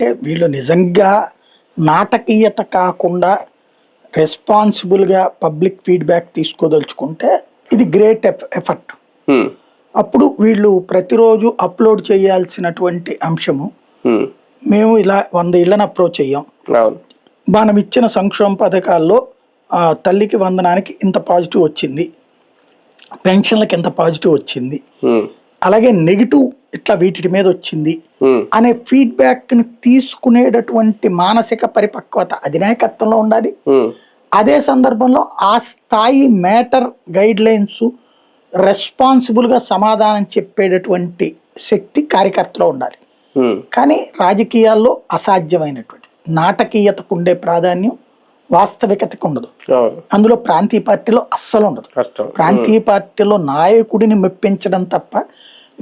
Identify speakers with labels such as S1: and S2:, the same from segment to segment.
S1: అంటే వీళ్ళు నిజంగా నాటకీయత కాకుండా రెస్పాన్సిబుల్గా పబ్లిక్ ఫీడ్బ్యాక్ తీసుకోదలుచుకుంటే ఇది గ్రేట్ ఎఫర్ట్. అప్పుడు వీళ్ళు ప్రతిరోజు అప్లోడ్ చేయాల్సినటువంటి అంశము, మేము ఇలా 100 ఇళ్లను అప్రోచ్ అయ్యాం, మనం ఇచ్చిన సంక్షేమ పథకాల్లో తల్లికి వందనానికి ఇంత పాజిటివ్ వచ్చింది, పెన్షన్లకి ఇంత పాజిటివ్ వచ్చింది, అలాగే నెగిటివ్ ఇట్లా వీటి మీద వచ్చింది అనే ఫీడ్బ్యాక్ ని తీసుకునేటటువంటి మానసిక పరిపక్వత అధినాయకత్వంలో ఉండాలి. అదే సందర్భంలో ఆ స్థాయి మ్యాటర్ గైడ్ లైన్స్ రెస్పాన్సిబుల్ గా సమాధానం చెప్పేటటువంటి శక్తి కార్యకర్తలో ఉండాలి. కానీ రాజకీయాల్లో అసాధ్యమైనటువంటి నాటకీయతకు ఉండే ప్రాధాన్యం వాస్తవికతకు ఉండదు. అందులో ప్రాంతీయ పార్టీలో అస్సలు ఉండదు. ప్రాంతీయ పార్టీలో నాయకుడిని మెప్పించడం తప్ప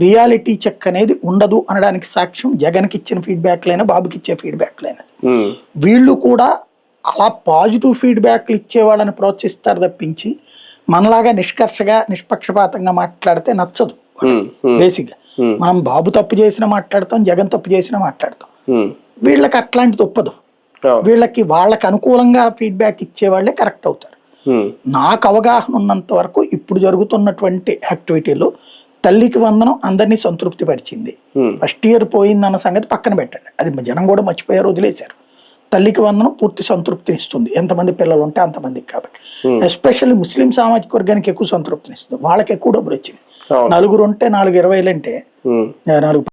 S1: రియాలిటీ చెక్ అనేది ఉండదు అనడానికి సాక్ష్యం జగన్కి ఇచ్చిన ఫీడ్బ్యాక్లైనా బాబుకి ఇచ్చే ఫీడ్బ్యాక్లైనా. వీళ్ళు కూడా అలా పాజిటివ్ ఫీడ్బ్యాక్లు ఇచ్చే వాళ్ళని ప్రోత్సహిస్తారు తప్పించి మనలాగా నిష్కర్షగా నిష్పక్షపాతంగా మాట్లాడితే నచ్చదు. బేసిక్గా మనం బాబు తప్పు చేసినా మాట్లాడతాం, జగన్ తప్పు చేసినా మాట్లాడతాం. వీళ్ళకి అట్లాంటిది ఒప్పదు. వీళ్ళకి వాళ్ళకి అనుకూలంగా ఫీడ్బ్యాక్ ఇచ్చే వాళ్ళే కరెక్ట్ అవుతారు. నాకు అవగాహన ఉన్నంత వరకు ఇప్పుడు జరుగుతున్నటువంటి యాక్టివిటీలో తల్లికి వందనం అందరినీ సంతృప్తి పరిచింది. ఫస్ట్ ఇయర్ పోయిందన్న సంగతి పక్కన పెట్టండి, అది జనం కూడా మర్చిపోయారు, వదిలేశారు. తల్లికి వందనం పూర్తి సంతృప్తిని ఇస్తుంది, ఎంతమంది పిల్లలు ఉంటే అంతమందికి. కాబట్టి ఎస్పెషల్లీ ముస్లిం సామాజిక వర్గానికి ఎక్కువ సంతృప్తిని ఇస్తుంది, వాళ్ళకి ఎక్కువ డబ్బులు వచ్చింది. 4 ఉంటే 4 20 అంటే 4